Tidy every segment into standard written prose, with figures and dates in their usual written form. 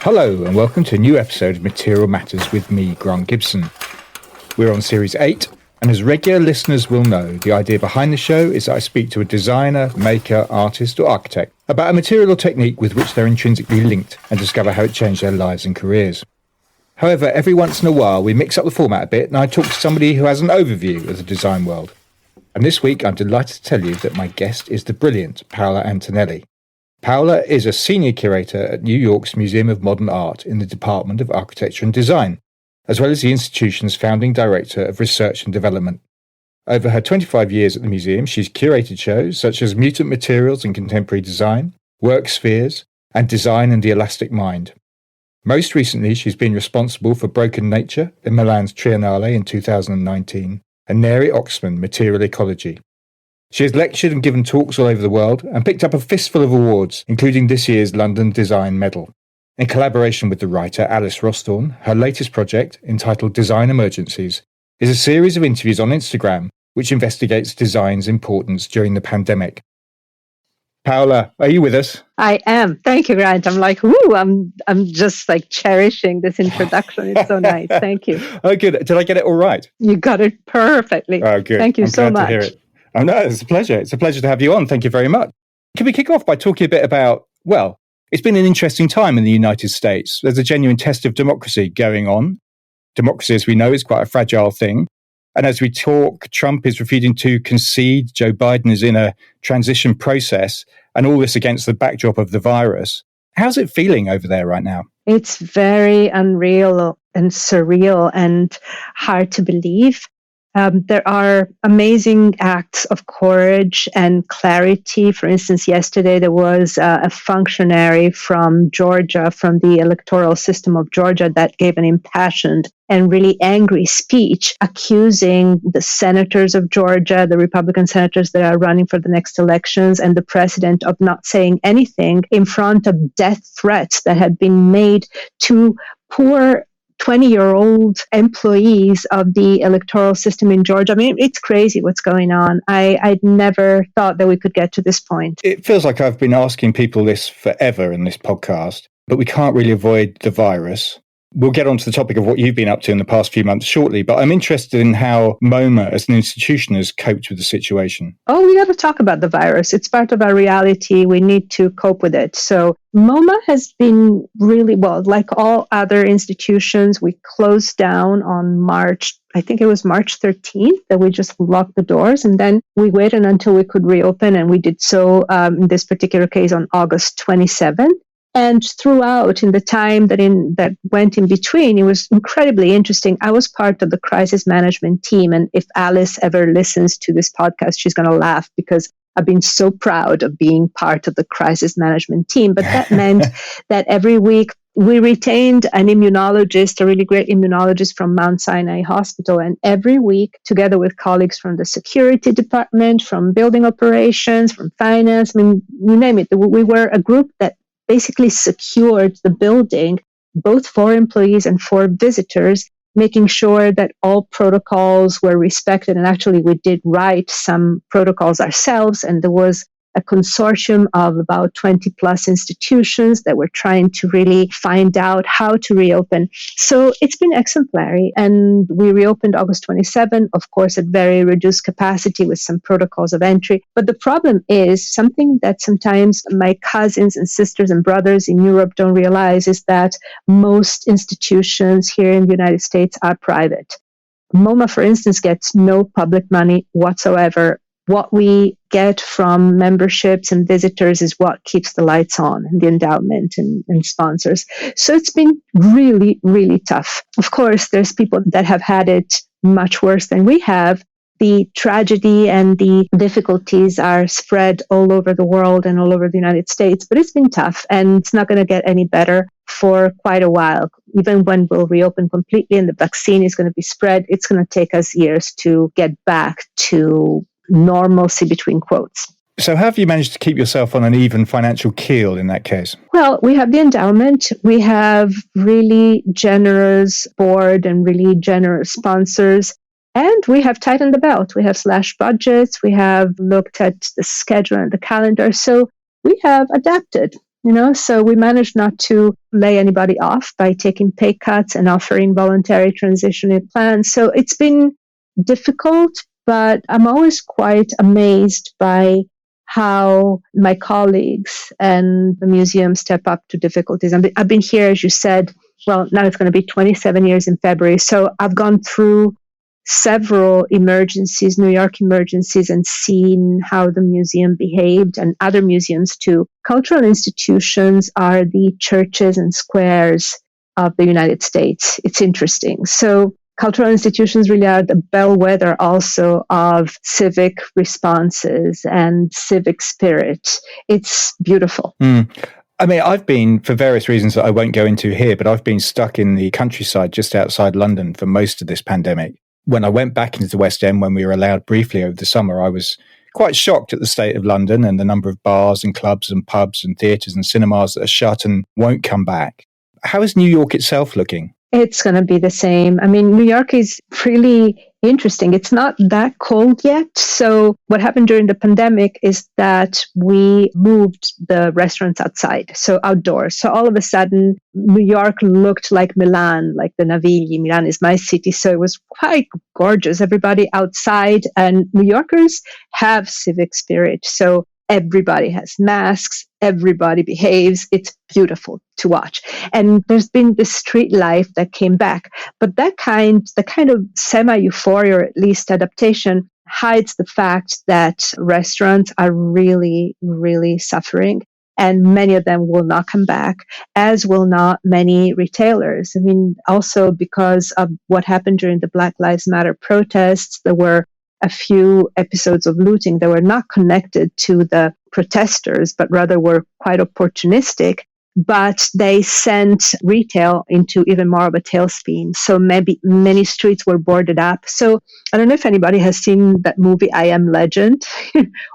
Hello and welcome to a new episode of Material Matters with me, Grant Gibson. We're on Series 8, and as regular listeners will know, the idea behind the show is that I speak to a designer, maker, artist or architect about a material or technique with which they're intrinsically linked and discover how it changed their lives and careers. However, every once in a while we mix up the format a bit and I talk to somebody who has an overview of the design world. And this week I'm delighted to tell you that my guest is the brilliant Paola Antonelli. Paola is a senior curator at New York's Museum of Modern Art in the Department of Architecture and Design, as well as the institution's founding director of research and development. Over her 25 years at the museum, she's curated shows such as Mutant Materials and Contemporary Design, Workspheres, and Design and the Elastic Mind. Most recently, she's been responsible for Broken Nature in Milan's Triennale in 2019 and Neri Oxman, Material Ecology. She has lectured and given talks all over the world and picked up a fistful of awards, including this year's London Design Medal. In collaboration with the writer Alice Rosthorn, her latest project, entitled Design Emergencies, is a series of interviews on Instagram which investigates design's importance during the pandemic. Paola, are you with us? I am. Thank you, Grant. I'm like, I'm just like cherishing this introduction. It's so nice. Thank you. Oh, good. Did I get it all right? You got it perfectly. Oh, good. Thank you I'm so glad much. To hear it. Oh, no, it's a pleasure. It's a pleasure to have you on. Thank you very much. Can we kick off by talking a bit about, well, it's been an interesting time in the United States. There's a genuine test of democracy going on. Democracy, as we know, is quite a fragile thing. And as we talk, Trump is refusing to concede. Joe Biden is in a transition process, and all this against the backdrop of the virus. How's it feeling over there right now? It's very unreal and surreal and hard to believe. There are amazing acts of courage and clarity. For instance, yesterday there was a functionary from Georgia, from the electoral system of Georgia, that gave an impassioned and really angry speech accusing the senators of Georgia, the Republican senators that are running for the next elections, and the president of not saying anything in front of death threats that had been made to poor 20-year-old employees of the electoral system in Georgia. I mean, it's crazy what's going on. I'd never thought that we could get to this point. It feels like I've been asking people this forever in this podcast, but we can't really avoid the virus. We'll get on to the topic of what you've been up to in the past few months shortly, but I'm interested in how MoMA as an institution has coped with the situation. Oh, we got to talk about the virus. It's part of our reality. We need to cope with it. So MoMA has been really, well, like all other institutions, we closed down on March 13th, that we just locked the doors. And then we waited until we could reopen. And we did so in this particular case on August 27th. And throughout, in the time that went in between, it was incredibly interesting. I was part of the crisis management team. And if Alice ever listens to this podcast, she's going to laugh because I've been so proud of being part of the crisis management team. But that meant that every week we retained an immunologist, a really great immunologist from Mount Sinai Hospital. And every week, together with colleagues from the security department, from building operations, from finance, I mean, you name it, we were a group that basically secured the building, both for employees and for visitors, making sure that all protocols were respected. And actually, we did write some protocols ourselves, and there was a consortium of about 20 plus institutions that were trying to really find out how to reopen. So it's been exemplary. And we reopened August 27, of course, at very reduced capacity with some protocols of entry. But the problem is something that sometimes my cousins and sisters and brothers in Europe don't realize is that most institutions here in the United States are private. MoMA, for instance, gets no public money whatsoever. What we get from memberships and visitors is what keeps the lights on, and the endowment and sponsors. So it's been really, really tough. Of course, there's people that have had it much worse than we have. The tragedy and the difficulties are spread all over the world and all over the United States, but it's been tough, and it's not going to get any better for quite a while. Even when we'll reopen completely and the vaccine is going to be spread, it's going to take us years to get back to normalcy, between quotes. So how have you managed to keep yourself on an even financial keel in that case? Well, we have the endowment. We have really generous board and really generous sponsors. And we have tightened the belt. We have slashed budgets. We have looked at the schedule and the calendar. So we have adapted. So we managed not to lay anybody off by taking pay cuts and offering voluntary transitional plans. So it's been difficult, but I'm always quite amazed by how my colleagues and the museum step up to difficulties. I've been here, as you said, well, now it's going to be 27 years in February. So I've gone through several emergencies, New York emergencies, and seen how the museum behaved and other museums too. Cultural institutions are the churches and squares of the United States. It's interesting. So cultural institutions really are the bellwether also of civic responses and civic spirit. It's beautiful. I mean, I've been, for various reasons that I won't go into here, but I've been stuck in the countryside just outside London for most of this pandemic. When I went back into the West End, when we were allowed briefly over the summer, I was quite shocked at the state of London and the number of bars and clubs and pubs and theatres and cinemas that are shut and won't come back. How is New York itself looking? It's going to be the same. I mean, New York is really interesting. It's not that cold yet. So what happened during the pandemic is that we moved the restaurants outside, so outdoors. So all of a sudden, New York looked like Milan, like the Navigli. Milan is my city. So it was quite gorgeous. Everybody outside, and New Yorkers have civic spirit. So everybody has masks. Everybody behaves. It's beautiful to watch. And there's been this street life that came back. But the kind of semi-euphoria, or at least adaptation, hides the fact that restaurants are really, really suffering. And many of them will not come back, as will not many retailers. I mean, also because of what happened during the Black Lives Matter protests, there were a few episodes of looting that were not connected to the protesters, but rather were quite opportunistic. But they sent retail into even more of a tailspin. So maybe many streets were boarded up. So I don't know if anybody has seen that movie, I Am Legend,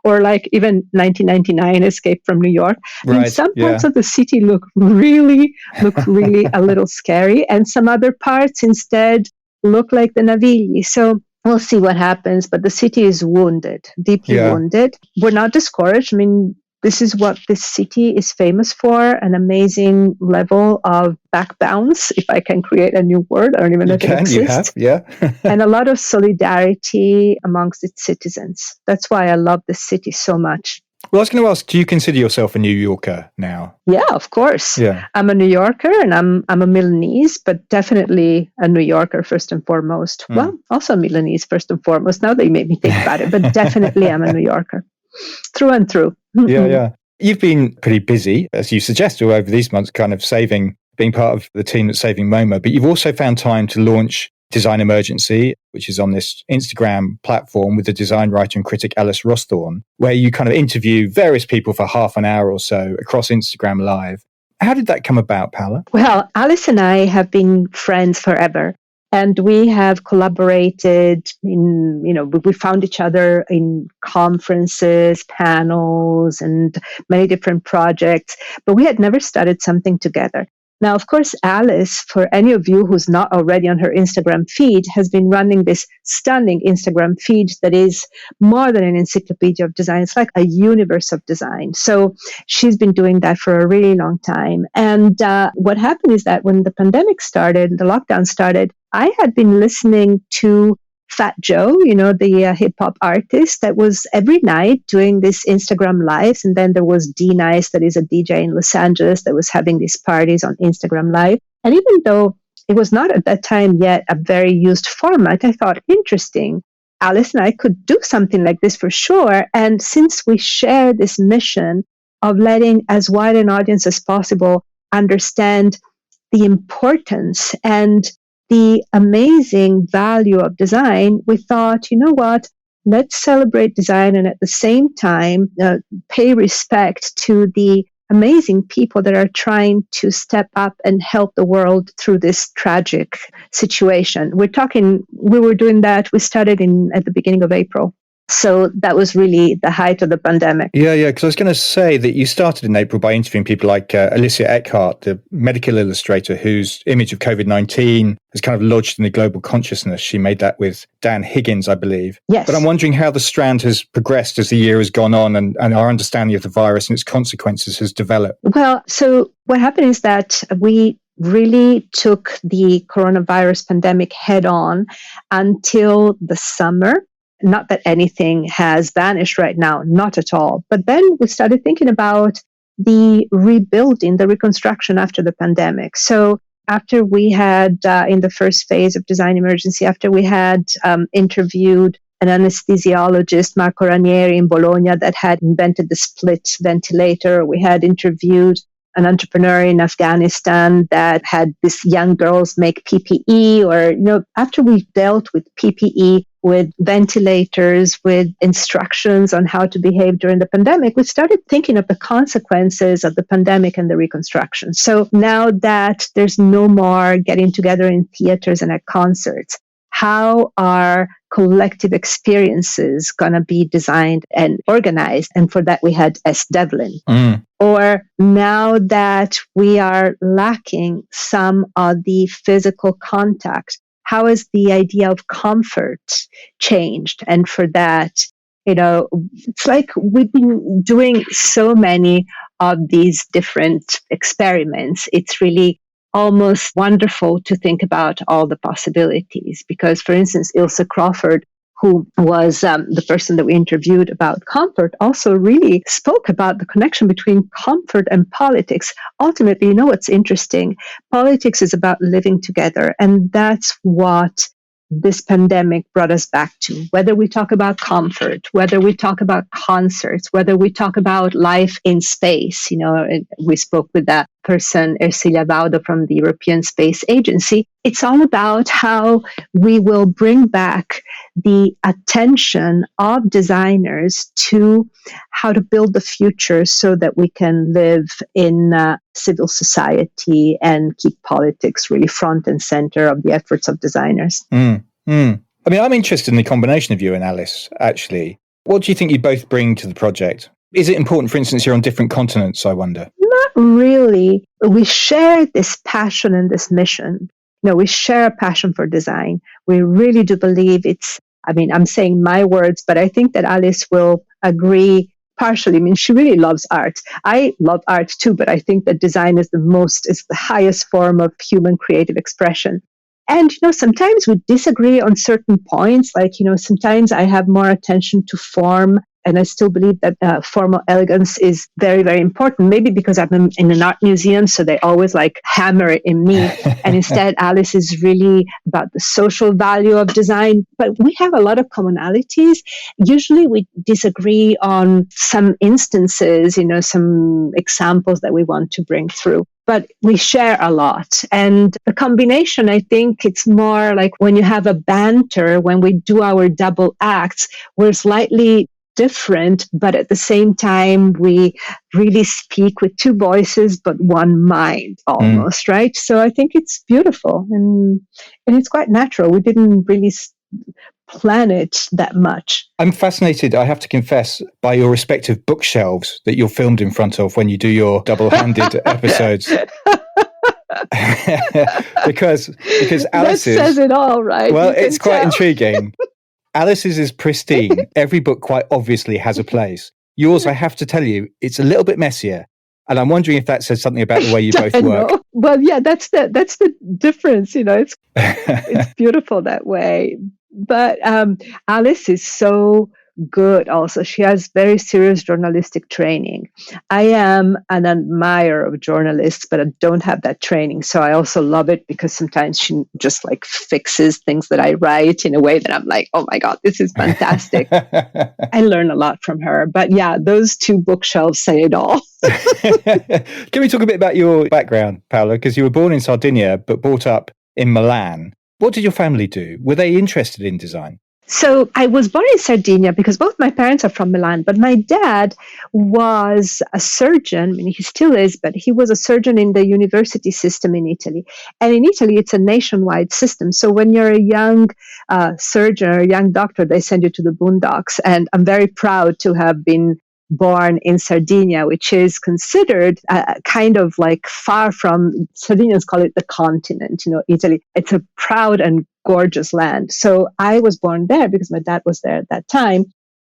or like even 1999, Escape from New York. Right, I mean, some parts of the city look really a little scary. And some other parts instead look like the Navigli. So we'll see what happens, but the city is wounded, deeply wounded. We're not discouraged. I mean, this is what this city is famous for, an amazing level of back bounce, if I can create a new word. I don't even know if it exists. You have, and a lot of solidarity amongst its citizens. That's why I love this city so much. Well, I was going to ask, do you consider yourself a New Yorker now? Yeah, of course. Yeah. I'm a New Yorker and I'm a Milanese, but definitely a New Yorker first and foremost. Well, also a Milanese first and foremost. Now that you made me think about it, but definitely I'm a New Yorker through and through. Yeah. You've been pretty busy, as you suggested, over these months, kind of being part of the team that's saving MoMA, but you've also found time to launch Design Emergency, which is on this Instagram platform with the design writer and critic Alice Rosthorn, where you kind of interview various people for half an hour or so across Instagram Live. How did that come about, Paola? Well, Alice and I have been friends forever. And we have collaborated we found each other in conferences, panels, and many different projects, but we had never started something together. Now, of course, Alice, for any of you who's not already on her Instagram feed, has been running this stunning Instagram feed that is more than an encyclopedia of design. It's like a universe of design. So she's been doing that for a really long time. And what happened is that when the pandemic started, the lockdown started, I had been listening to Fat Joe, the hip hop artist that was every night doing this Instagram lives. And then there was D Nice, that is a DJ in Los Angeles, that was having these parties on Instagram Live. And even though it was not at that time yet a very used format, I thought, interesting. Alice and I could do something like this for sure. And since we share this mission of letting as wide an audience as possible understand the importance and the amazing value of design, we thought, you know what, let's celebrate design and at the same time pay respect to the amazing people that are trying to step up and help the world through this tragic situation. We were doing that, we started at the beginning of April. So that was really the height of the pandemic. Yeah, because I was going to say that you started in April by interviewing people like Alicia Eckhart, the medical illustrator whose image of COVID-19 has kind of lodged in the global consciousness. She made that with Dan Higgins, I believe. Yes. But I'm wondering how the strand has progressed as the year has gone on and our understanding of the virus and its consequences has developed. Well, so what happened is that we really took the coronavirus pandemic head on until the summer. Not that anything has vanished right now, not at all. But then we started thinking about the rebuilding, the reconstruction after the pandemic. So after we had, in the first phase of Design Emergency, after we had interviewed an anesthesiologist, Marco Ranieri in Bologna, that had invented the split ventilator, we had interviewed an entrepreneur in Afghanistan that had these young girls make PPE, or, after we dealt with PPE, with ventilators, with instructions on how to behave during the pandemic, we started thinking of the consequences of the pandemic and the reconstruction. So now that there's no more getting together in theaters and at concerts, how are collective experiences going to be designed and organized? And for that, we had S. Devlin. Or now that we are lacking some of the physical contact, how has the idea of comfort changed? And for that, it's like we've been doing so many of these different experiments. It's really almost wonderful to think about all the possibilities. Because, for instance, Ilse Crawford, who was the person that we interviewed about comfort, also really spoke about the connection between comfort and politics. Ultimately, what's interesting? Politics is about living together, and that's what this pandemic brought us back to. Whether we talk about comfort, whether we talk about concerts, whether we talk about life in space, we spoke with that person, Ercilia Baudo from the European Space Agency. It's all about how we will bring back the attention of designers to how to build the future so that we can live in civil society and keep politics really front and center of the efforts of designers. I mean, I'm interested in the combination of you and Alice, actually. What do you think you both bring to the project? Is it important, for instance, you're on different continents, I wonder? Not really. We share this passion and this mission. We share a passion for design. We really do believe I'm saying my words, but I think that Alice will agree partially. She really loves art. I love art too, but I think that design is the highest form of human creative expression. And, sometimes we disagree on certain points. Like, sometimes I have more attention to form, and I still believe that formal elegance is very, very important. Maybe because I'm in an art museum, so they always hammer it in me. And instead, Alice is really about the social value of design. But we have a lot of commonalities. Usually we disagree on some instances, some examples that we want to bring through. But we share a lot. And the combination, I think it's more like when you have a banter, when we do our double acts, we're slightly different, but at the same time, we really speak with two voices, but one mind almost, right? So I think it's beautiful and it's quite natural. We didn't really plan it that much. I'm fascinated, I have to confess, by your respective bookshelves that you're filmed in front of when you do your double-handed episodes. because Alice's... That says it all, right? Well, it's quite intriguing. Alice's is pristine. Every book quite obviously has a place. Yours, I have to tell you, it's a little bit messier. And I'm wondering if that says something about the way you both work. Well, yeah, that's the difference. It's beautiful that way. But Alice is so good also. She has very serious journalistic training. I am an admirer of journalists, but I don't have that training. So I also love it because sometimes she just fixes things that I write in a way that I'm like, oh my God, this is fantastic. I learn a lot from her. But yeah, those two bookshelves say it all. Can we talk a bit about your background, Paola? Because you were born in Sardinia, but brought up in Milan. What did your family do? Were they interested in design? So I was born in Sardinia because both my parents are from Milan, but my dad was a surgeon. I mean, he still is, but he was a surgeon in the university system in Italy. And in Italy, it's a nationwide system. So when you're a young surgeon or a young doctor, they send you to the boondocks. And I'm very proud to have been born in Sardinia, which is considered kind of like far from, Sardinians call it the continent, Italy. It's a proud and gorgeous land. So I was born there because my dad was there at that time.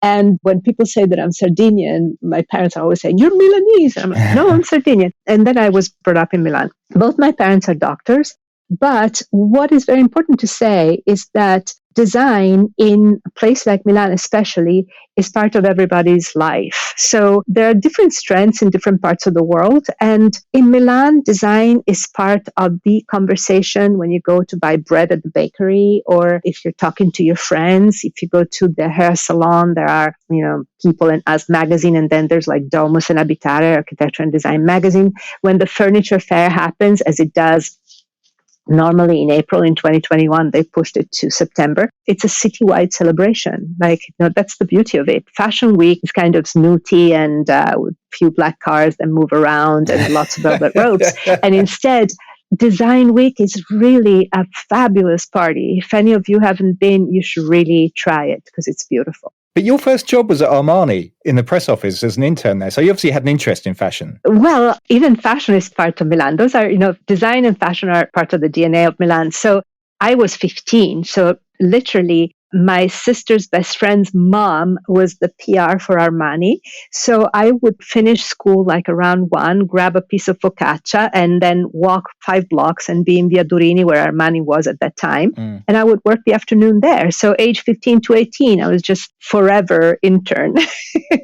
And when people say that I'm Sardinian, my parents are always saying, "You're Milanese." And I'm like, "No, I'm Sardinian." And then I was brought up in Milan. Both my parents are doctors. But what is very important to say is that design in a place like Milan, especially, is part of everybody's life. So there are different strengths in different parts of the world. And in Milan, design is part of the conversation when you go to buy bread at the bakery, or if you're talking to your friends. If you go to the hair salon, there are, People in Us magazine, and then there's like Domus and Abitare, Architecture and Design magazine. When the furniture fair happens, as it does normally in April, in 2021, they pushed it to September. It's a citywide celebration. That's the beauty of it. Fashion Week is kind of snooty and with few black cars that move around and lots of velvet ropes. And instead, Design Week is really a fabulous party. If any of you haven't been, you should really try it because it's beautiful. But your first job was at Armani in the press office as an intern there. So you obviously had an interest in fashion. Well, even fashion is part of Milan. Those are, design and fashion are part of the DNA of Milan. So I was 15. So literally, my sister's best friend's mom was the PR for Armani. So I would finish school like around 1, grab a piece of focaccia, and then walk 5 blocks and be in Via Durini, where Armani was at that time. And I would work the afternoon there. So age 15 to 18, I was just forever intern.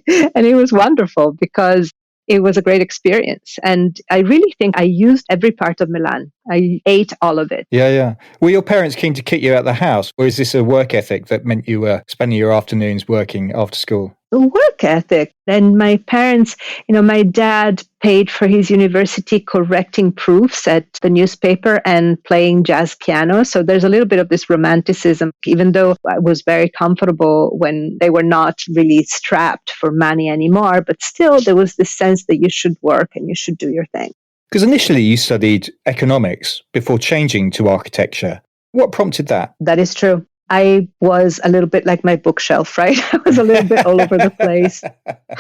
And it was wonderful because it was a great experience. And I really think I used every part of Milan. I ate all of it. Yeah. Were your parents keen to kick you out of the house? Or is this a work ethic that meant you were spending your afternoons working after school? Work ethic. And my parents, my dad paid for his university correcting proofs at the newspaper and playing jazz piano. So there's a little bit of this romanticism, even though I was very comfortable when they were not really strapped for money anymore. But still, there was this sense that you should work and you should do your thing. Because initially you studied economics before changing to architecture. What prompted that? That is true. I was a little bit like my bookshelf, right? I was a little bit all over the place.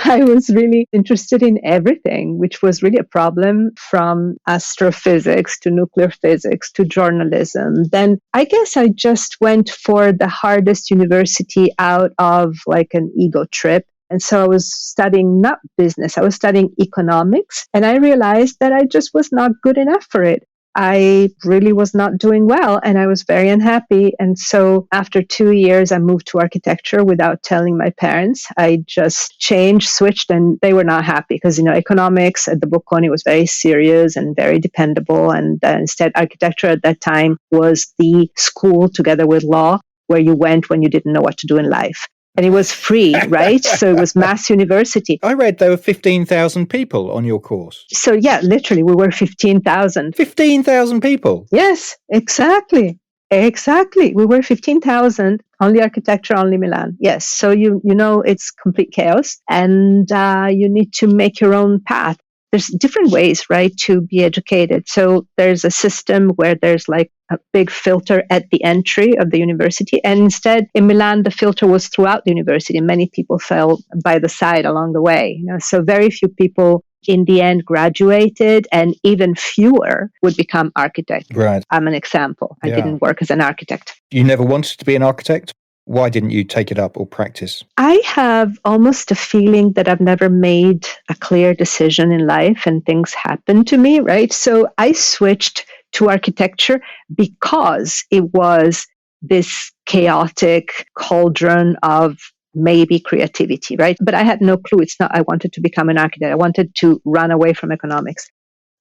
I was really interested in everything, which was really a problem, from astrophysics to nuclear physics to journalism. Then I guess I just went for the hardest university out of like an ego trip. And so I was studying not business, I was studying economics. And I realized that I just was not good enough for it. I really was not doing well and I was very unhappy. And so after 2 years, I moved to architecture without telling my parents. I just switched, and they were not happy because, economics at the Bocconi was very serious and very dependable. And instead, architecture at that time was the school together with law where you went when you didn't know what to do in life. And it was free, right? So it was mass university. I read there were 15,000 people on your course. So yeah, literally, we were 15,000. 15,000 people? Yes, exactly. We were 15,000, only architecture, only Milan. Yes. So it's complete chaos, and you need to make your own path. There's different ways, right, to be educated. So there's a system where there's like a big filter at the entry of the university. And instead, in Milan, the filter was throughout the university. Many people fell by the side along the way. So very few people in the end graduated, and even fewer would become architects. Right. I'm an example. I didn't work as an architect. You never wanted to be an architect? Why didn't you take it up or practice? I have almost a feeling that I've never made a clear decision in life and things happen to me, right? So I switched to architecture because it was this chaotic cauldron of maybe creativity, right? But I had no clue. It's not I wanted to become an architect. I wanted to run away from economics.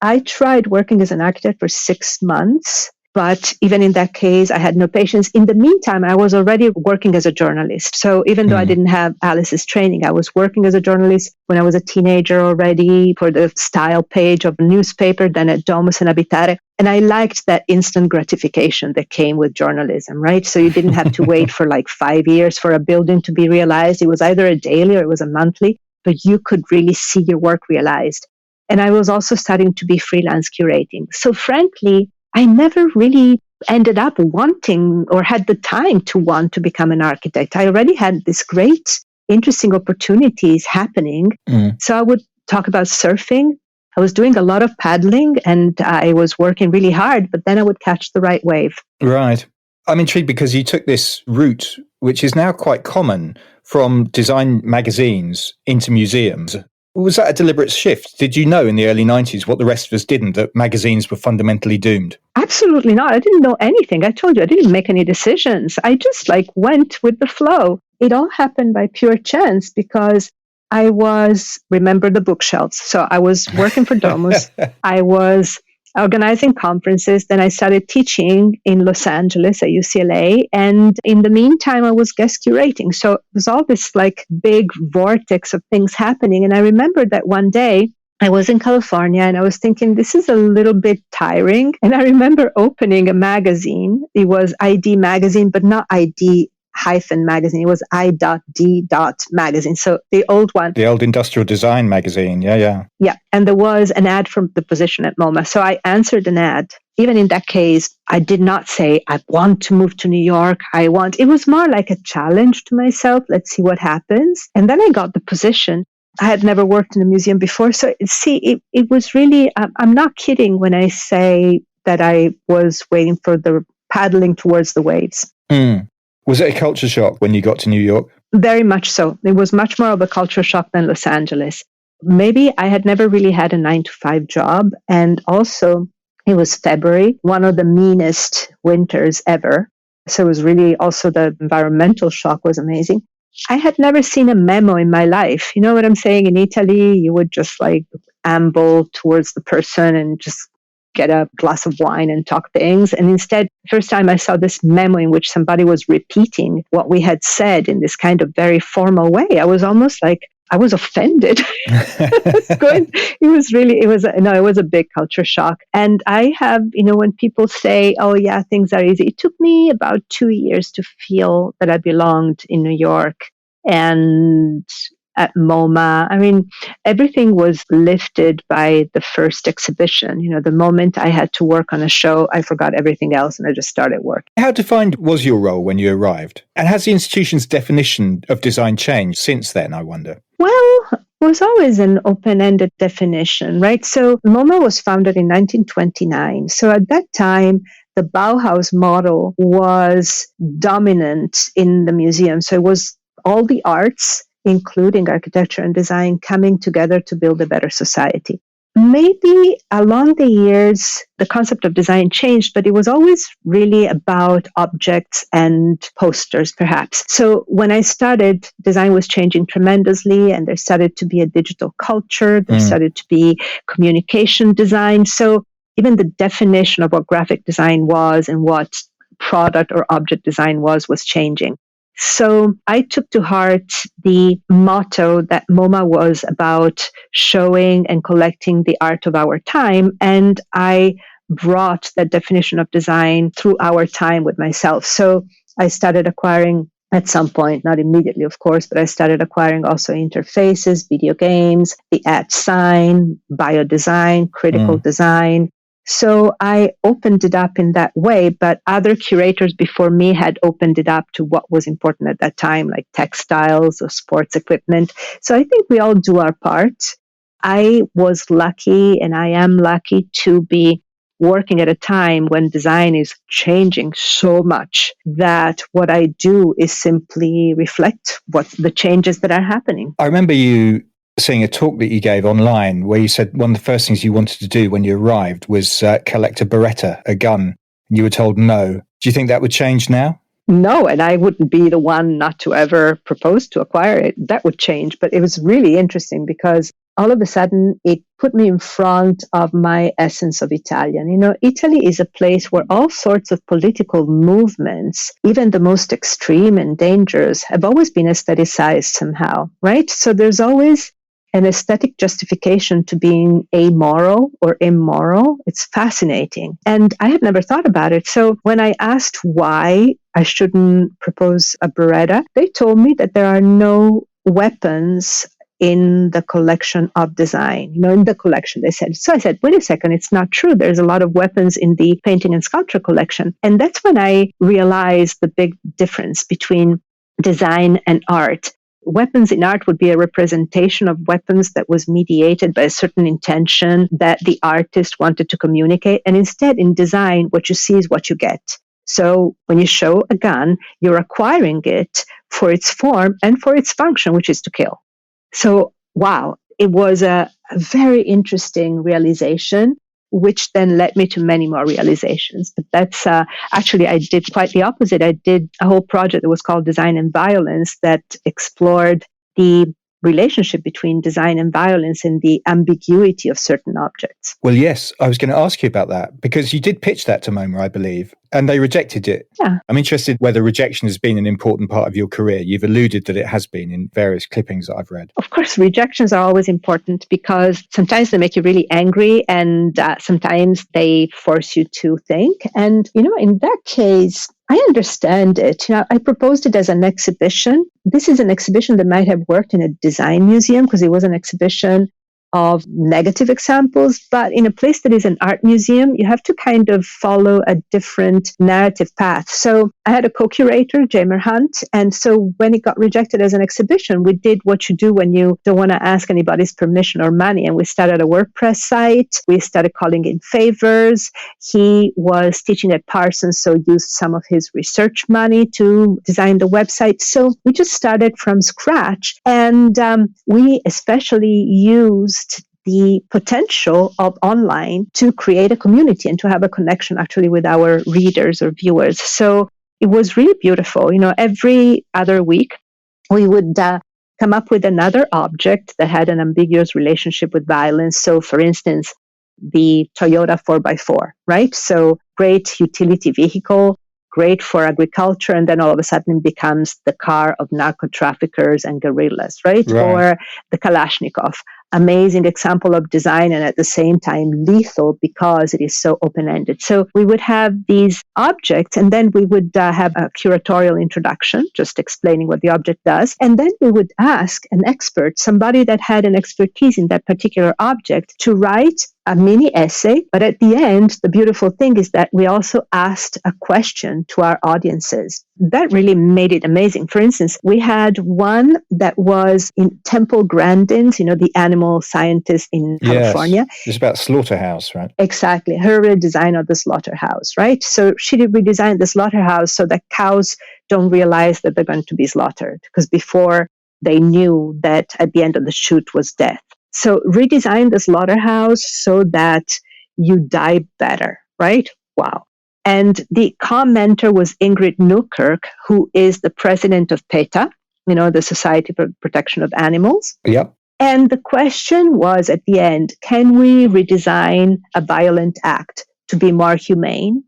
I tried working as an architect for 6 months, But even in that case, I had no patience. In the meantime, I was already working as a journalist. So even though I didn't have Alice's training, I was working as a journalist when I was a teenager already for the style page of a newspaper, then at Domus and Abitare. And I liked that instant gratification that came with journalism, right? So you didn't have to wait for like 5 years for a building to be realized. It was either a daily or it was a monthly, but you could really see your work realized. And I was also starting to be freelance curating. So frankly, I never really ended up wanting or had the time to want to become an architect. I already had this great, interesting opportunities happening. So I would talk about surfing. I was doing a lot of paddling and I was working really hard, but then I would catch the right wave. Right. I'm intrigued because you took this route, which is now quite common, from design magazines into museums. Was that a deliberate shift? Did you know in the early 90s what the rest of us didn't, that magazines were fundamentally doomed? Absolutely not. I didn't know anything. I told you, I didn't make any decisions. I just went with the flow. It all happened by pure chance because I was, remember the bookshelves. So I was working for Domus. I was organizing conferences. Then I started teaching in Los Angeles at UCLA. And in the meantime, I was guest curating. So it was all this big vortex of things happening. And I remember that one day I was in California and I was thinking, this is a little bit tiring. And I remember opening a magazine. It was ID magazine, but not ID hyphen magazine. It was I.D. magazine. So the old one. The old industrial design magazine. Yeah. Yeah. And there was an ad from the position at MoMA. So I answered an ad. Even in that case, I did not say, I want to move to New York. It was more like a challenge to myself. Let's see what happens. And then I got the position. I had never worked in a museum before. So it was really, I'm not kidding when I say that I was waiting for the paddling towards the waves. Was it a culture shock when you got to New York? Very much so. It was much more of a culture shock than Los Angeles. Maybe I had never really had a 9-to-5 job. And also, it was February, one of the meanest winters ever. So it was really also the environmental shock was amazing. I had never seen a memo in my life. You know what I'm saying? In Italy, you would just amble towards the person and just get a glass of wine and talk things. And instead, first time I saw this memo in which somebody was repeating what we had said in this kind of very formal way, I was almost I was offended. It was a big culture shock. And I have, when people say, oh yeah, things are easy. It took me about 2 years to feel that I belonged in New York and at MoMA. I mean, everything was lifted by the first exhibition. The moment I had to work on a show, I forgot everything else and I just started work. How defined was your role when you arrived? And has the institution's definition of design changed since then, I wonder? Well, it was always an open-ended definition, right? So MoMA was founded in 1929. So at that time, the Bauhaus model was dominant in the museum. So it was all the arts, including architecture and design, coming together to build a better society. Maybe along the years, the concept of design changed, but it was always really about objects and posters, perhaps. So when I started, design was changing tremendously, and there started to be a digital culture. There started to be communication design. So even the definition of what graphic design was and what product or object design was changing. So I took to heart the motto that MoMA was about showing and collecting the art of our time. And I brought that definition of design through our time with myself. So I started acquiring at some point, not immediately, of course, but I started acquiring also interfaces, video games, the @sign, biodesign, critical design. So I opened it up in that way, but other curators before me had opened it up to what was important at that time, like textiles or sports equipment. So I think we all do our part. I was lucky, and I am lucky to be working at a time when design is changing so much that what I do is simply reflect what the changes that are happening. I remember you seeing a talk that you gave online where you said one of the first things you wanted to do when you arrived was collect a Beretta, a gun, and you were told no. Do you think that would change now? No, and I wouldn't be the one not to ever propose to acquire it. That would change. But it was really interesting because all of a sudden it put me in front of my essence of Italian. Italy is a place where all sorts of political movements, even the most extreme and dangerous, have always been aestheticized somehow, right? So there's always an aesthetic justification to being amoral or immoral. It's fascinating. And I had never thought about it. So when I asked why I shouldn't propose a Beretta, they told me that there are no weapons in the collection of design, in the collection, they said. So I said, wait a second, it's not true. There's a lot of weapons in the painting and sculpture collection. And that's when I realized the big difference between design and art. Weapons in art would be a representation of weapons that was mediated by a certain intention that the artist wanted to communicate. And instead, in design, what you see is what you get. So when you show a gun, you're acquiring it for its form and for its function, which is to kill. So, wow, it was a very interesting realization, which then led me to many more realizations. But that's actually, I did quite the opposite. I did a whole project that was called Design and Violence that explored the relationship between design and violence and the ambiguity of certain objects. Well, yes, I was going to ask you about that because you did pitch that to MoMA, I believe, and they rejected it. Yeah. I'm interested whether rejection has been an important part of your career. You've alluded that it has been in various clippings that I've read. Of course, rejections are always important because sometimes they make you really angry and sometimes they force you to think. And, in that case, I understand it. I proposed it as an exhibition. This is an exhibition that might have worked in a design museum because it was an exhibition of negative examples, but in a place that is an art museum, you have to kind of follow a different narrative path. So I had a co-curator, Jamer Hunt, and so when it got rejected as an exhibition, we did what you do when you don't want to ask anybody's permission or money, and we started a WordPress site. We started calling in favors. He was teaching at Parsons, so used some of his research money to design the website. So we just started from scratch, and we especially used the potential of online to create a community and to have a connection actually with our readers or viewers. So it was really beautiful. Every other week we would come up with another object that had an ambiguous relationship with violence. So for instance, the Toyota 4x4, right? So great utility vehicle, great for agriculture, and then all of a sudden it becomes the car of narco traffickers and guerrillas, right? Or the Kalashnikov. Amazing example of design and at the same time lethal because it is so open-ended. So we would have these objects and then we would have a curatorial introduction, just explaining what the object does. And then we would ask an expert, somebody that had an expertise in that particular object, to write a mini essay. But at the end, the beautiful thing is that we also asked a question to our audiences. That really made it amazing. For instance, we had one that was in Temple Grandin's, the animal scientist in California. Yes, it's about slaughterhouse, right? Exactly. Her redesign of the slaughterhouse, right? So she redesigned the slaughterhouse so that cows don't realize that they're going to be slaughtered, because before they knew that at the end of the shoot was death. So redesign the slaughterhouse so that you die better, right? Wow. And the commenter was Ingrid Newkirk, who is the president of PETA, the Society for Protection of Animals. Yep. And the question was at the end, can we redesign a violent act to be more humane?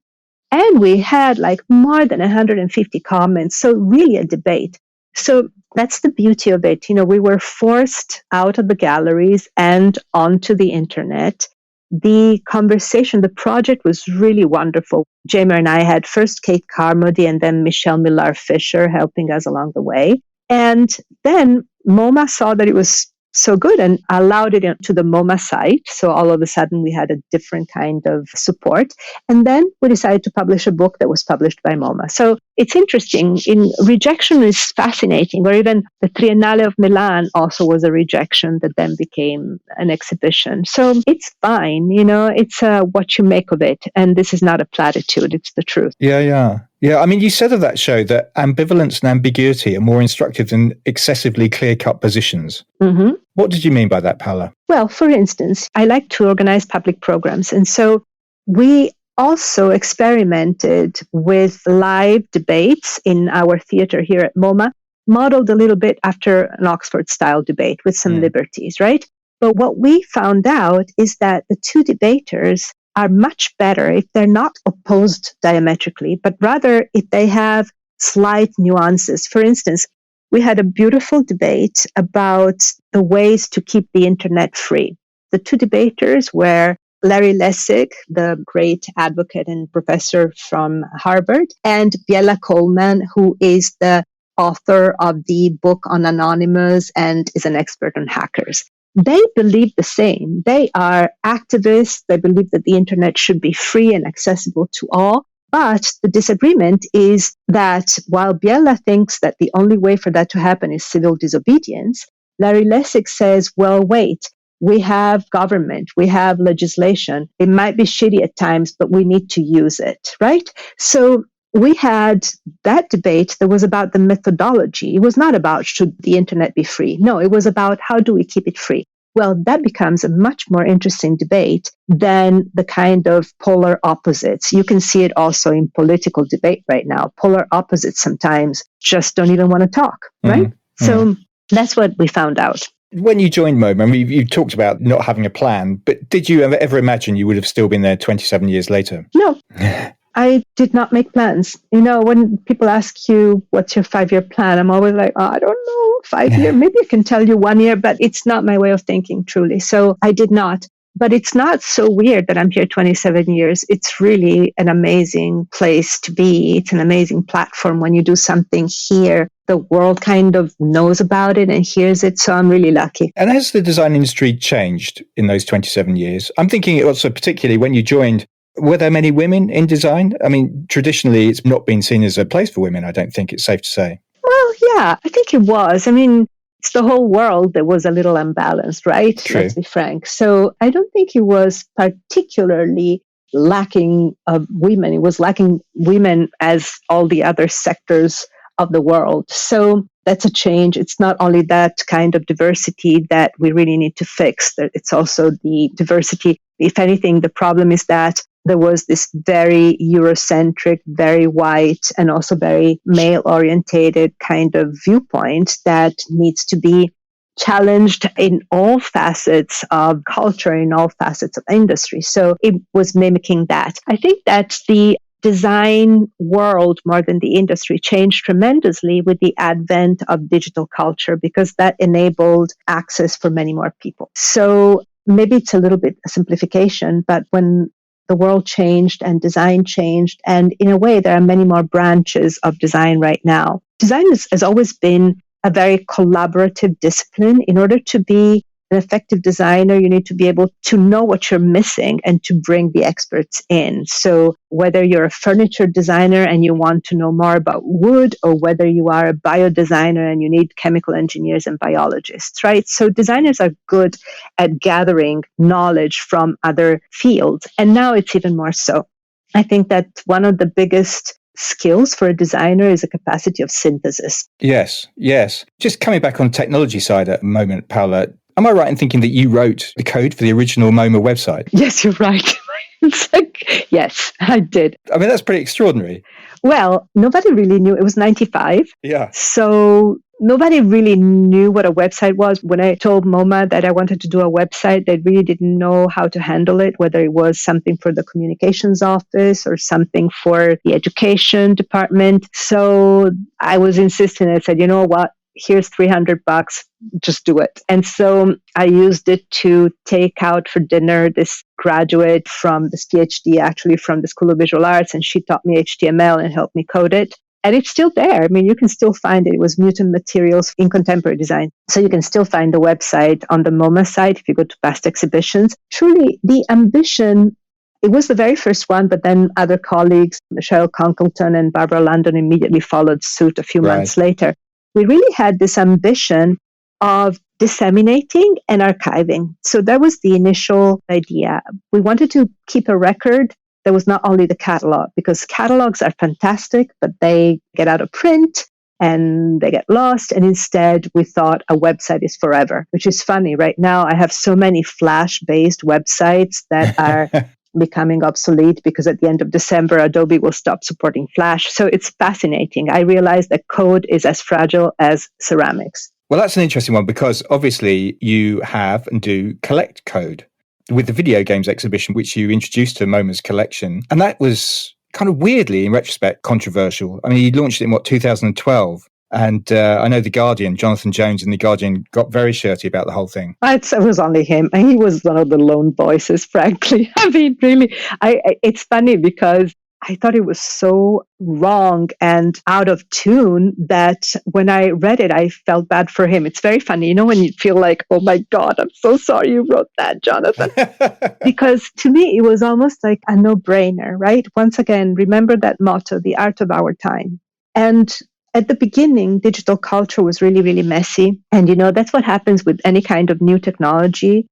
And we had more than 150 comments. So really a debate. So that's the beauty of it. We were forced out of the galleries and onto the internet. The conversation, the project was really wonderful. Jamer and I had first Kate Carmody and then Michelle Millar-Fisher helping us along the way. And then MoMA saw that it was so good and allowed it to the MoMA site. So all of a sudden we had a different kind of support. And then we decided to publish a book that was published by MoMA. So it's interesting. Rejection is fascinating. Or even the Triennale of Milan also was a rejection that then became an exhibition. So it's fine. It's what you make of it. And this is not a platitude. It's the truth. Yeah. I mean, you said of that show that ambivalence and ambiguity are more instructive than excessively clear-cut positions. Mm-hmm. What did you mean by that, Paola? Well, for instance, I like to organize public programs. And so we also experimented with live debates in our theater here at MoMA, modeled a little bit after an Oxford-style debate with some liberties, right? But what we found out is that the two debaters are much better if they're not opposed diametrically, but rather if they have slight nuances. For instance, we had a beautiful debate about the ways to keep the internet free. The two debaters were Larry Lessig, the great advocate and professor from Harvard, and Biella Coleman, who is the author of the book on Anonymous and is an expert on hackers. They believe the same. They are activists. They believe that the internet should be free and accessible to all. But the disagreement is that while Biella thinks that the only way for that to happen is civil disobedience, Larry Lessig says, well, wait, we have government, we have legislation. It might be shitty at times, but we need to use it, right? So we had that debate that was about the methodology. It was not about should the internet be free. No, it was about how do we keep it free. Well, that becomes a much more interesting debate than the kind of polar opposites. You can see it also in political debate right now. Polar opposites sometimes just don't even want to talk, right? Mm-hmm. So that's what we found out. When you joined MoMA, I mean, you talked about not having a plan, but did you ever imagine you would have still been there 27 years later? No. I did not make plans. You know, when people ask you, what's your 5-year plan? I'm always like, I don't know, 5 year. Maybe I can tell you 1 year, but it's not my way of thinking, truly. So I did not. But it's not so weird that I'm here 27 years. It's really an amazing place to be. It's an amazing platform. When you do something here, the world kind of knows about it and hears it. So I'm really lucky. And has the design industry changed in those 27 years? I'm thinking also particularly when you joined, were there many women in design? I mean, traditionally, it's not been seen as a place for women, I don't think it's safe to say. Well, yeah, I think it was. I mean, it's the whole world that was a little unbalanced, right? True. Let's be frank. So I don't think it was particularly lacking of women. It was lacking women as all the other sectors of the world. So that's a change. It's not only that kind of diversity that we really need to fix. It's also the diversity. If anything, the problem is that there was this very Eurocentric, very white, and also very male-orientated kind of viewpoint that needs to be challenged in all facets of culture, in all facets of industry. So it was mimicking that. I think that the design world, more than the industry, changed tremendously with the advent of digital culture because that enabled access for many more people. So maybe it's a little bit a simplification, but when the world changed and design changed, and in a way, there are many more branches of design right now. Design has always been a very collaborative discipline. In order to be an effective designer, you need to be able to know what you're missing and to bring the experts in. So whether you're a furniture designer and you want to know more about wood, or whether you are a bio designer and you need chemical engineers and biologists, right? So designers are good at gathering knowledge from other fields. And now it's even more so. I think that one of the biggest skills for a designer is a capacity of synthesis. Yes. Just coming back on technology side at a moment, Paola, am I right in thinking that you wrote the code for the original MoMA website? Yes, you're right. It's like, yes, I did. I mean, that's pretty extraordinary. Well, nobody really knew. It was 95. Yeah. So nobody really knew what a website was. When I told MoMA that I wanted to do a website, they really didn't know how to handle it, whether it was something for the communications office or something for the education department. So I was insisting. I said, you know what? Here's $300, just do it. And so I used it to take out for dinner this graduate from this PhD, actually from the School of Visual Arts, and she taught me HTML and helped me code it. And it's still there. I mean, you can still find it. It was Mutant Materials in Contemporary Design. So you can still find the website on the MoMA site if you go to past exhibitions. Truly, the ambition, it was the very first one, but then other colleagues, Michelle Conkleton and Barbara London, immediately followed suit a few months later. We really had this ambition of disseminating and archiving. So that was the initial idea. We wanted to keep a record that was not only the catalog, because catalogs are fantastic, but they get out of print and they get lost. And instead, we thought a website is forever, which is funny. Right now, I have so many Flash-based websites that are becoming obsolete because at the end of December, Adobe will stop supporting Flash. So it's fascinating. I realized that code is as fragile as ceramics. Well, that's an interesting one because obviously you have and do collect code with the video games exhibition, which you introduced to MoMA's collection. And that was kind of weirdly, in retrospect, controversial. I mean, you launched it in 2012. And I know The Guardian, Jonathan Jones in The Guardian got very shirty about the whole thing. It was only him. And he was one of the lone voices, frankly. I mean, really, it's funny because I thought it was so wrong and out of tune that when I read it, I felt bad for him. It's very funny. You know, when you feel like, oh my God, I'm so sorry you wrote that, Jonathan. Because to me, it was almost like a no-brainer, right? Once again, remember that motto, the art of our time. And at the beginning, digital culture was really, really messy. And, you know, that's what happens with any kind of new technology.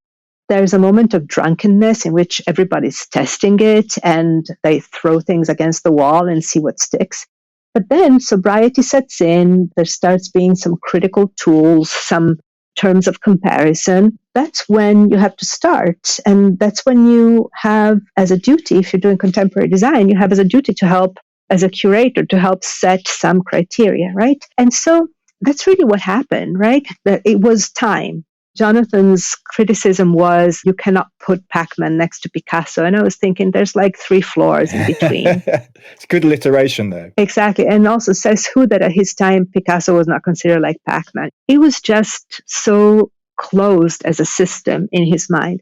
There's a moment of drunkenness in which everybody's testing it and they throw things against the wall and see what sticks. But then sobriety sets in. There starts being some critical tools, some terms of comparison. That's when you have to start. And that's when you have as a duty, if you're doing contemporary design, you have as a duty to help as a curator to help set some criteria, right? And so that's really what happened, right? That it was time. Jonathan's criticism was you cannot put Pac-Man next to Picasso. And I was thinking there's like 3 floors in between. It's good alliteration though. Exactly. And also says who that at his time Picasso was not considered like Pac-Man. He was just so closed as a system in his mind.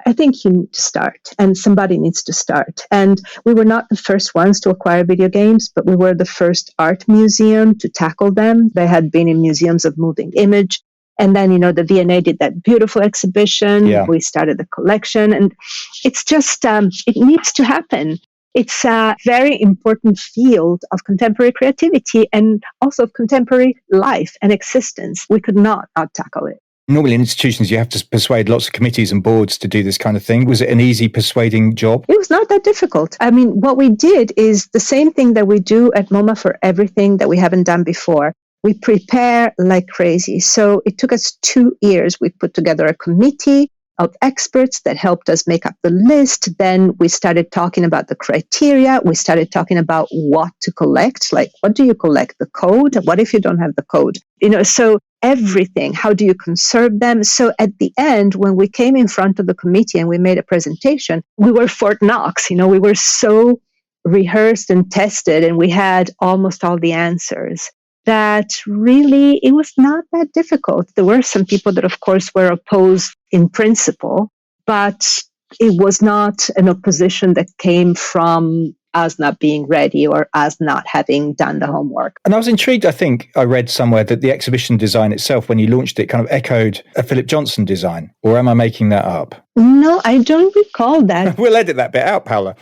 I think you need to start, and somebody needs to start. And we were not the first ones to acquire video games, but we were the first art museum to tackle them. They had been in museums of moving image. And then, you know, the V&A did that beautiful exhibition. Yeah. We started the collection. And it's just, it needs to happen. It's a very important field of contemporary creativity and also of contemporary life and existence. We could not tackle it. Normally in institutions, you have to persuade lots of committees and boards to do this kind of thing. Was it an easy persuading job? It was not that difficult. I mean, what we did is the same thing that we do at MoMA for everything that we haven't done before. We prepare like crazy. So it took us 2 years. We put together a committee of experts that helped us make up the list. Then we started talking about the criteria. We started talking about what to collect. Like, what do you collect? The code? What if you don't have the code? You know, so everything. How do you conserve them? So at the end, when we came in front of the committee and we made a presentation, we were Fort Knox. You know, we were so rehearsed and tested, and we had almost all the answers. That really, it was not that difficult. There were some people that, of course, were opposed in principle, but it was not an opposition that came from us not being ready or us not having done the homework. And I was intrigued, I think I read somewhere that the exhibition design itself, when you launched it, kind of echoed a Philip Johnson design. Or am I making that up? No, I don't recall that. We'll edit that bit out, Paola.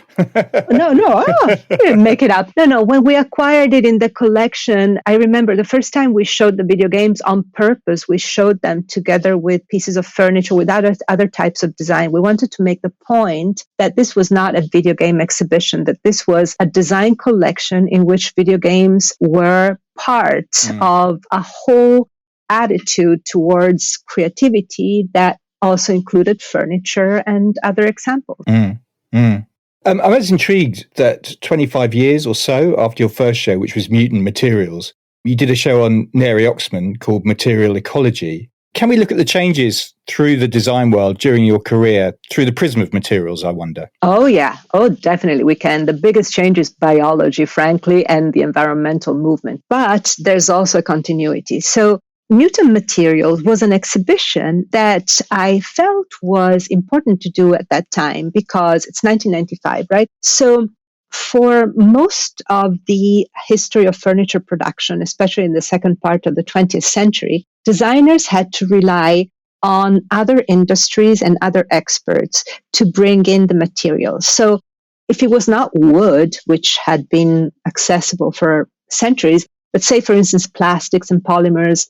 No, you didn't make it up. No, when we acquired it in the collection, I remember the first time we showed the video games on purpose, we showed them together with pieces of furniture, with other types of design. We wanted to make the point that this was not a video game exhibition, that this was a design collection in which video games were part of a whole attitude towards creativity that also included furniture and other examples. I was intrigued that 25 years or so after your first show, which was Mutant Materials, you did a show on Neri Oxman called Material Ecology. Can we look at the changes through the design world during your career through the prism of materials, I wonder? Oh, yeah. Oh, definitely we can. The biggest change is biology, frankly, and the environmental movement. But there's also continuity. So Mutant Materials was an exhibition that I felt was important to do at that time because it's 1995, right? So for most of the history of furniture production, especially in the second part of the 20th century, designers had to rely on other industries and other experts to bring in the materials. So if it was not wood, which had been accessible for centuries, but say, for instance, plastics and polymers,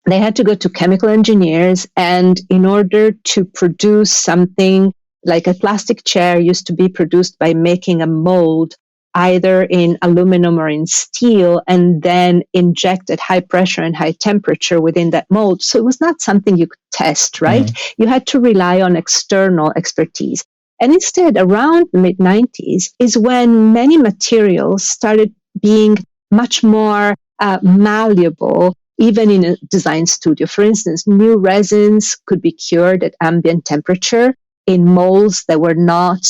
they had to go to chemical engineers, and in order to produce something like a plastic chair used to be produced by making a mold either in aluminum or in steel and then inject at high pressure and high temperature within that mold. So it was not something you could test, right? You had to rely on external expertise. And instead, around the mid-90s is when many materials started being much more malleable, even in a design studio. For instance, new resins could be cured at ambient temperature in molds that were not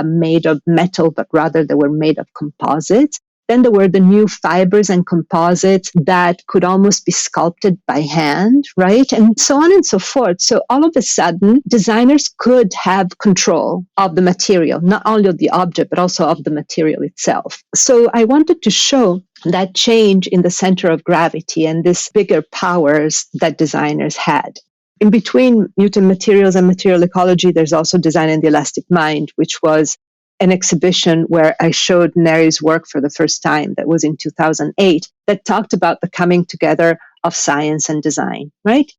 made of metal, but rather they were made of composites. Then there were the new fibers and composites that could almost be sculpted by hand, right? And so on and so forth. So all of a sudden, designers could have control of the material, not only of the object, but also of the material itself. So I wanted to show that change in the center of gravity and this bigger powers that designers had. In between Mutant Materials and Material Ecology, there's also Design and the Elastic Mind, which was an exhibition where I showed Neri's work for the first time. That was in 2008, that talked about the coming together of science and design, right?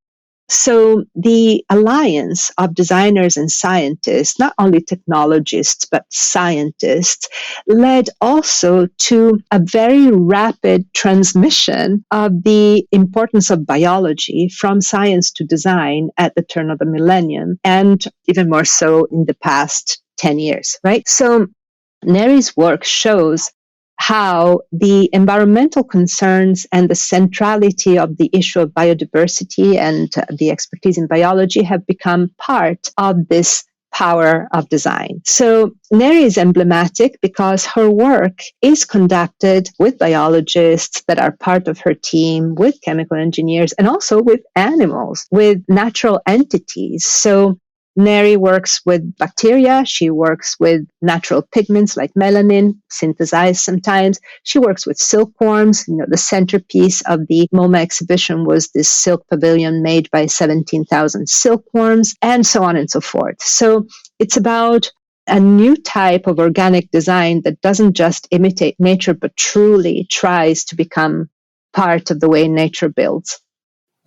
So the alliance of designers and scientists, not only technologists, but scientists, led also to a very rapid transmission of the importance of biology from science to design at the turn of the millennium, and even more so in the past 10 years, right? So Neri's work shows how the environmental concerns and the centrality of the issue of biodiversity and the expertise in biology have become part of this power of design. So Neri is emblematic because her work is conducted with biologists that are part of her team, with chemical engineers, and also with animals, with natural entities. So Neri works with bacteria. She works with natural pigments like melanin, synthesized sometimes. She works with silkworms. The centerpiece of the MoMA exhibition was this silk pavilion made by 17,000 silkworms, and so on and so forth. So it's about a new type of organic design that doesn't just imitate nature, but truly tries to become part of the way nature builds.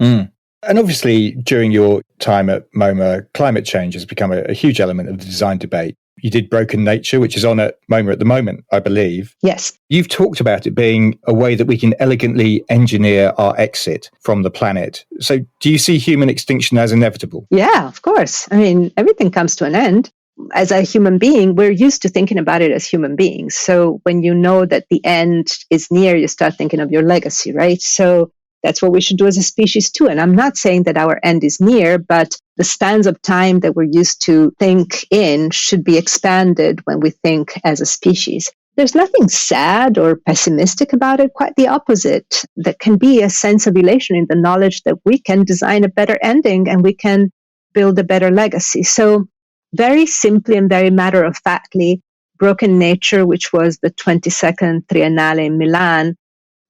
Mm. And obviously, during your time at MoMA, climate change has become a huge element of the design debate. You did Broken Nature, which is on at MoMA at the moment, I believe. Yes. You've talked about it being a way that we can elegantly engineer our exit from the planet. So do you see human extinction as inevitable? Yeah, of course. I mean, everything comes to an end. As a human being, we're used to thinking about it as human beings. So when you know that the end is near, you start thinking of your legacy, right? So that's what we should do as a species too. And I'm not saying that our end is near, but the spans of time that we're used to think in should be expanded when we think as a species. There's nothing sad or pessimistic about it, quite the opposite. There can be a sense of elation in the knowledge that we can design a better ending and we can build a better legacy. So very simply and very matter-of-factly, Broken Nature, which was the 22nd Triennale in Milan,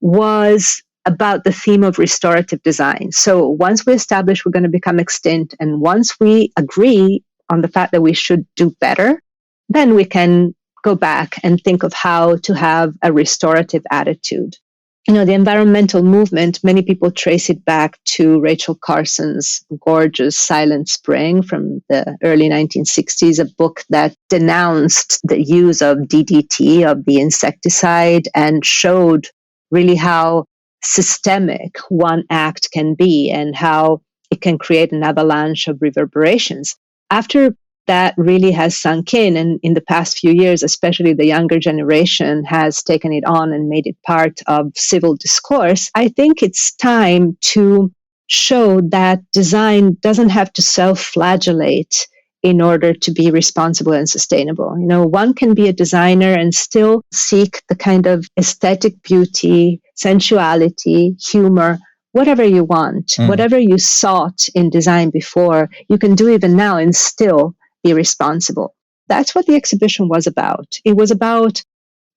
was about the theme of restorative design. So once we establish we're going to become extinct, and once we agree on the fact that we should do better, then we can go back and think of how to have a restorative attitude. The environmental movement, many people trace it back to Rachel Carson's gorgeous Silent Spring from the early 1960s, a book that denounced the use of DDT, of the insecticide, and showed really how systemic one act can be and how it can create an avalanche of reverberations. After that really has sunk in, and in the past few years, especially the younger generation has taken it on and made it part of civil discourse, I think it's time to show that design doesn't have to self-flagellate in order to be responsible and sustainable. One can be a designer and still seek the kind of aesthetic beauty, sensuality, humor, whatever you want, whatever you sought in design before, you can do even now and still be responsible. That's what the exhibition was about. It was about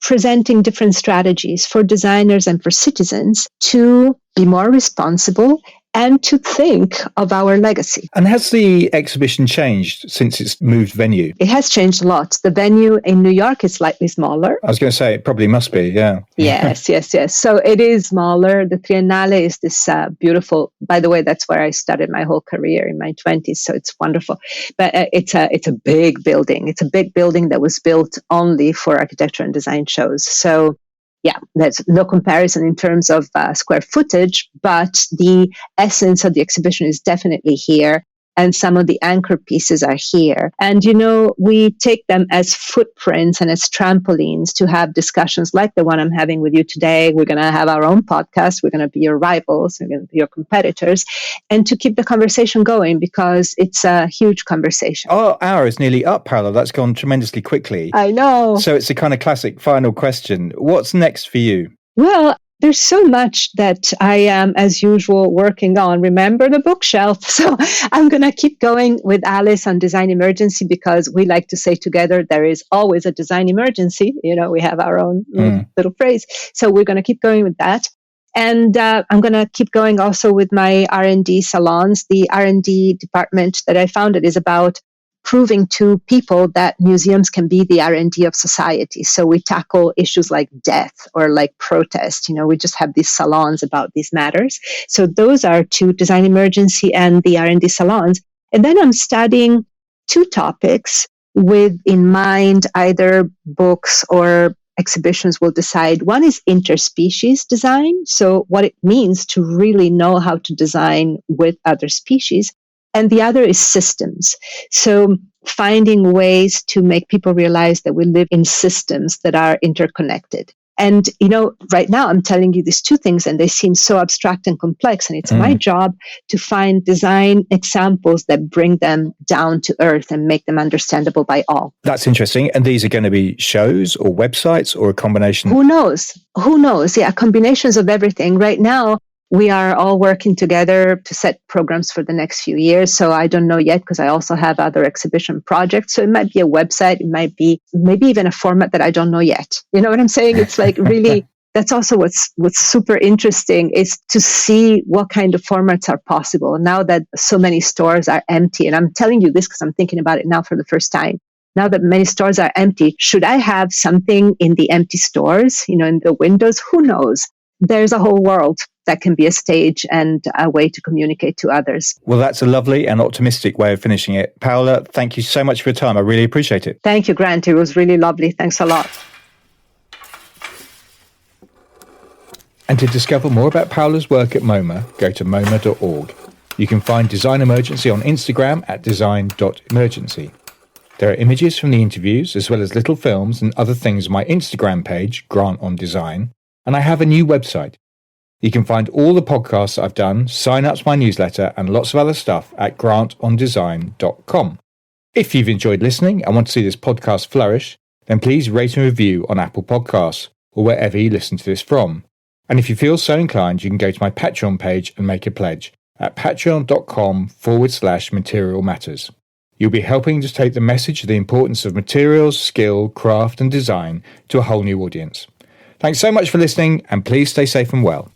presenting different strategies for designers and for citizens to be more responsible and to think of our legacy. And has the exhibition changed since it's moved venue? It has changed a lot. The venue in New York is slightly smaller. I was going to say, it probably must be, yeah. Yes. So it is smaller. The Triennale is this beautiful, by the way, that's where I started my whole career in my 20s, so it's wonderful. But it's a big building. It's a big building that was built only for architecture and design shows. So yeah, there's no comparison in terms of square footage, but the essence of the exhibition is definitely here. and some of the anchor pieces are here. And, we take them as footprints and as trampolines to have discussions like the one I'm having with you today. We're going to have our own podcast. We're going to be your rivals. We're going to be your competitors. And to keep the conversation going, because it's a huge conversation. Our hour is nearly up, Paola. That's gone tremendously quickly. I know. So it's a kind of classic final question. What's next for you? Well, there's so much that I am, as usual, working on. Remember the bookshelf. So I'm going to keep going with Alice on Design Emergency, because we like to say together, there is always a design emergency. We have our own little phrase. So we're going to keep going with that. And I'm going to keep going also with my R&D salons. The R&D department that I founded is about proving to people that museums can be the R&D of society. So we tackle issues like death or like protest. We just have these salons about these matters. So those are two, Design Emergency and the R&D salons. And then I'm studying two topics with in mind either books or exhibitions will decide. One is interspecies design. So what it means to really know how to design with other species. And the other is systems. So finding ways to make people realize that we live in systems that are interconnected. And, right now I'm telling you these two things and they seem so abstract and complex. And it's my job to find design examples that bring them down to earth and make them understandable by all. That's interesting. And these are going to be shows or websites or a combination? Who knows? Yeah, combinations of everything. Right now, we are all working together to set programs for the next few years. So I don't know yet, because I also have other exhibition projects. So it might be a website. It might be maybe even a format that I don't know yet. You know what I'm saying? It's like really, that's also what's super interesting, is to see what kind of formats are possible now that so many stores are empty. And I'm telling you this because I'm thinking about it now for the first time. Now that many stores are empty, should I have something in the empty stores, in the windows? Who knows? There's a whole world that can be a stage and a way to communicate to others. Well, that's a lovely and optimistic way of finishing it. Paola, thank you so much for your time. I really appreciate it. Thank you, Grant. It was really lovely. Thanks a lot. And to discover more about Paola's work at MoMA, go to moma.org. You can find Design Emergency on Instagram at design.emergency. There are images from the interviews, as well as little films and other things on my Instagram page, Grant on Design. And I have a new website. You can find all the podcasts I've done, sign up to my newsletter, and lots of other stuff at grantondesign.com. If you've enjoyed listening and want to see this podcast flourish, then please rate and review on Apple Podcasts or wherever you listen to this from. And if you feel so inclined, you can go to my Patreon page and make a pledge at patreon.com/material matters. You'll be helping to take the message of the importance of materials, skill, craft, and design to a whole new audience. Thanks so much for listening, and please stay safe and well.